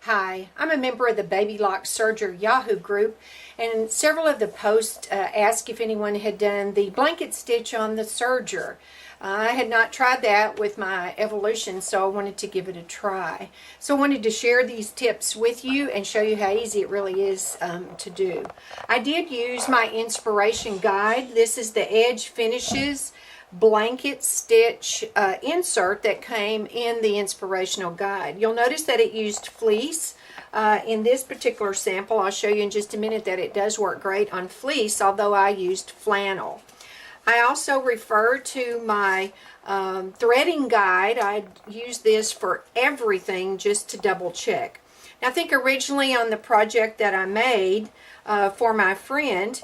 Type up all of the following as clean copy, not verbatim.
Hi, I'm a member of the Baby Lock Serger Yahoo group, and several of the posts asked if anyone had done the blanket stitch on the serger. I had not tried that with my Evolution, so I wanted to give it a try. So I wanted to share these tips with you and show you how easy it really is to do. I did use my inspiration guide. This is the Edge Finishes blanket stitch insert that came in the inspirational guide. You'll notice that it used fleece. In this particular sample, I'll show you in just a minute that it does work great on fleece, although I used flannel. I also refer to my threading guide. I use this for everything just to double check. Now, I think originally on the project that I made for my friend,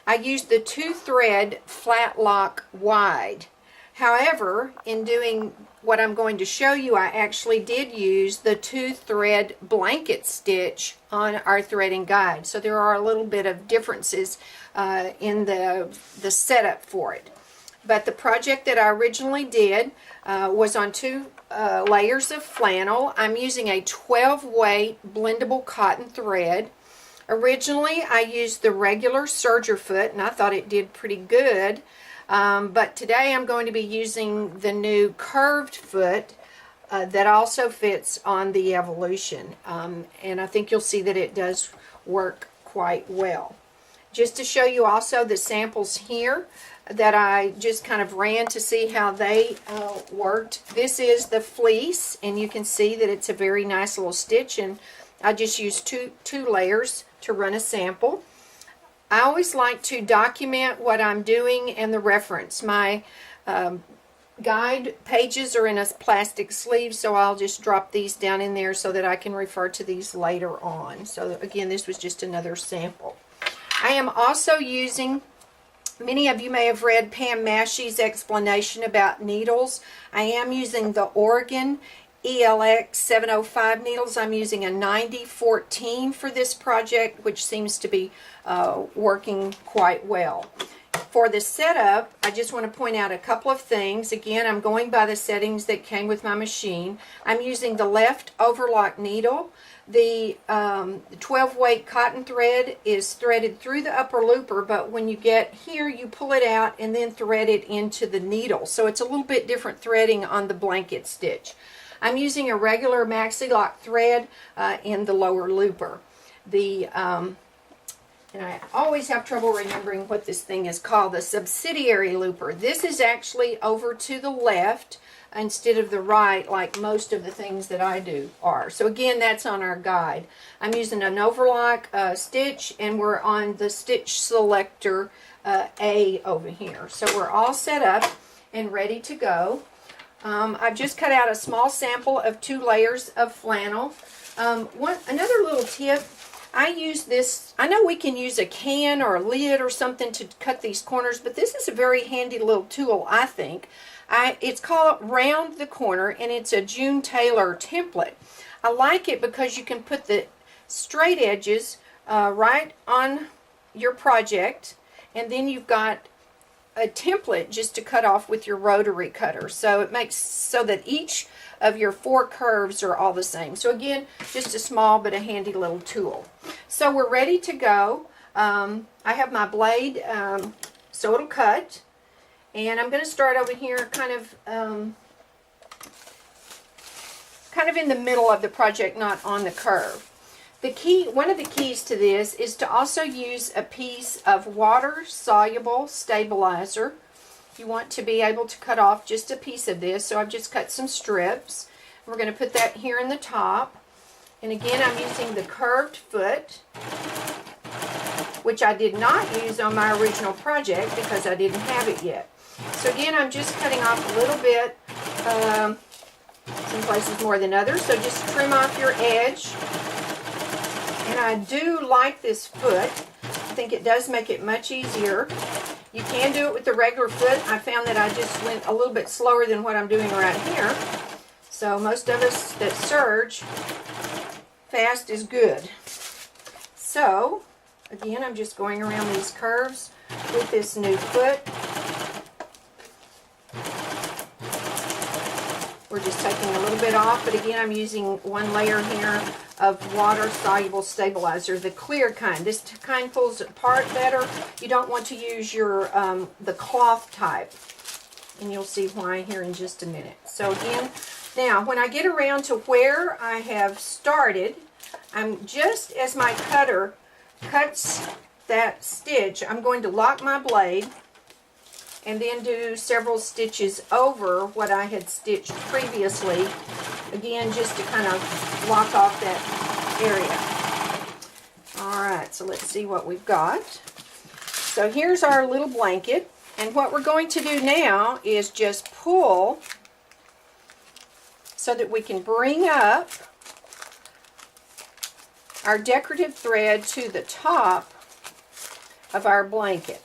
I used the 2-thread flat lock wide. However, in doing what I'm going to show you, I actually did use the 2-thread blanket stitch on our threading guide. So there are a little bit of differences in the setup for it. But the project that I originally did was on 2 layers of flannel. I'm using a 12-weight blendable cotton thread. Originally, I used the regular serger foot, and I thought it did pretty good. But today I'm going to be using the new curved foot that also fits on the Evolution. And I think you'll see that it does work quite well. Just to show you also the samples here that I just kind of ran to see how they worked. This is the fleece, and you can see that it's a very nice little stitch, and I just used two layers to run a sample. I always like to document what I'm doing and the reference. My guide pages are in a plastic sleeve, so I'll just drop these down in there so that I can refer to these later on. So again, this was just another sample. I am also using, many of you may have read Pam Mashey's explanation about needles. I am using the Oregon ELX 705 needles. I'm using a 90-14 for this project, which seems to be working quite well. For the setup, I just want to point out a couple of things. Again, I'm going by the settings that came with my machine. I'm using the left overlock needle. The 12-weight cotton thread is threaded through the upper looper, but when you get here, you pull it out and then thread it into the needle. So it's a little bit different threading on the blanket stitch. I'm using a regular maxi lock thread in the lower looper. And I always have trouble remembering what this thing is called, the subsidiary looper. This is actually over to the left instead of the right, like most of the things that I do are. So again, that's on our guide. I'm using an overlock stitch, and we're on the stitch selector A over here. So we're all set up and ready to go. I've just cut out a small sample of 2 layers of flannel. Another little tip, I use this, I know we can use a can or a lid or something to cut these corners, but this is a very handy little tool, I think. It's called Round the Corner, and it's a June Taylor template. I like it because you can put the straight edges right on your project, and then you've got a template just to cut off with your rotary cutter. So it makes so that each of your 4 curves are all the same. So again, just a small but a handy little tool. So we're ready to go. I have my blade so it'll cut, and I'm going to start over here kind of in the middle of the project, not on the curve. One of the keys to this is to also use a piece of water-soluble stabilizer. You want to be able to cut off just a piece of this, so I've just cut some strips. We're going to put that here in the top. And again, I'm using the curved foot, which I did not use on my original project because I didn't have it yet. So again, I'm just cutting off a little bit, some places more than others, so just trim off your edge. And I do like this foot. I think it does make it much easier. You can do it with the regular foot. I found that I just went a little bit slower than what I'm doing right here. So most of us that serge, fast is good. So, again, I'm just going around these curves with this new foot. We're just taking a little bit off, but again, I'm using one layer here of water-soluble stabilizer, the clear kind. This kind pulls apart better. You don't want to use your the cloth type, and you'll see why here in just a minute. So again, now when I get around to where I have started, I'm just as my cutter cuts that stitch, I'm going to lock my blade and then do several stitches over what I had stitched previously, again just to kind of lock off that area. Alright, so let's see what we've got. So here's our little blanket, and what we're going to do now is just pull so that we can bring up our decorative thread to the top of our blanket.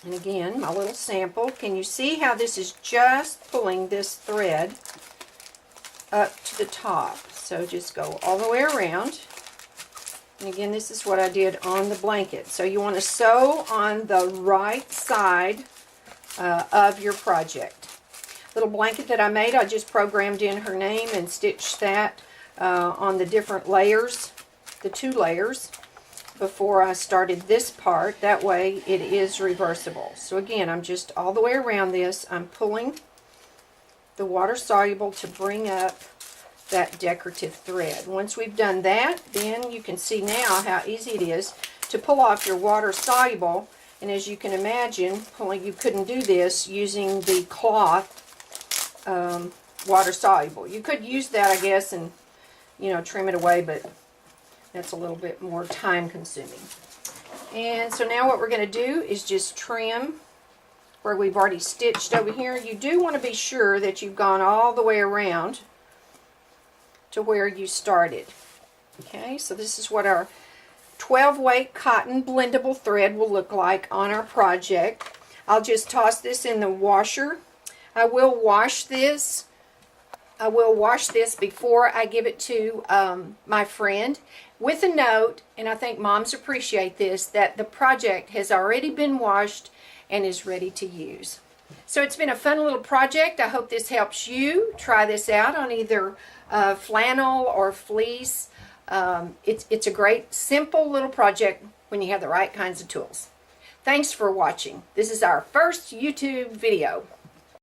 And again, my little sample. Can you see how this is just pulling this thread up to the top? So just go all the way around. And again, this is what I did on the blanket. So you want to sew on the right side of your project. Little blanket that I made, I just programmed in her name and stitched that on the different layers, the 2 layers, before I started this part. That way it is reversible. So again, I'm just all the way around this. I'm pulling the water soluble to bring up that decorative thread. Once we've done that, then you can see now how easy it is to pull off your water soluble. And as you can imagine, you couldn't do this using the cloth water soluble. You could use that, I guess, and trim it away, but that's a little bit more time consuming. And so now what we're going to do is just trim where we've already stitched over here. You do want to be sure that you've gone all the way around to where you started. Okay, so this is what our 12-weight cotton blendable thread will look like on our project. I'll just toss this in the washer. I will wash this before I give it to my friend with a note, and I think moms appreciate this, that the project has already been washed and is ready to use. So it's been a fun little project. I hope this helps you try this out on either flannel or fleece. It's a great, simple little project when you have the right kinds of tools. Thanks for watching. This is our first YouTube video.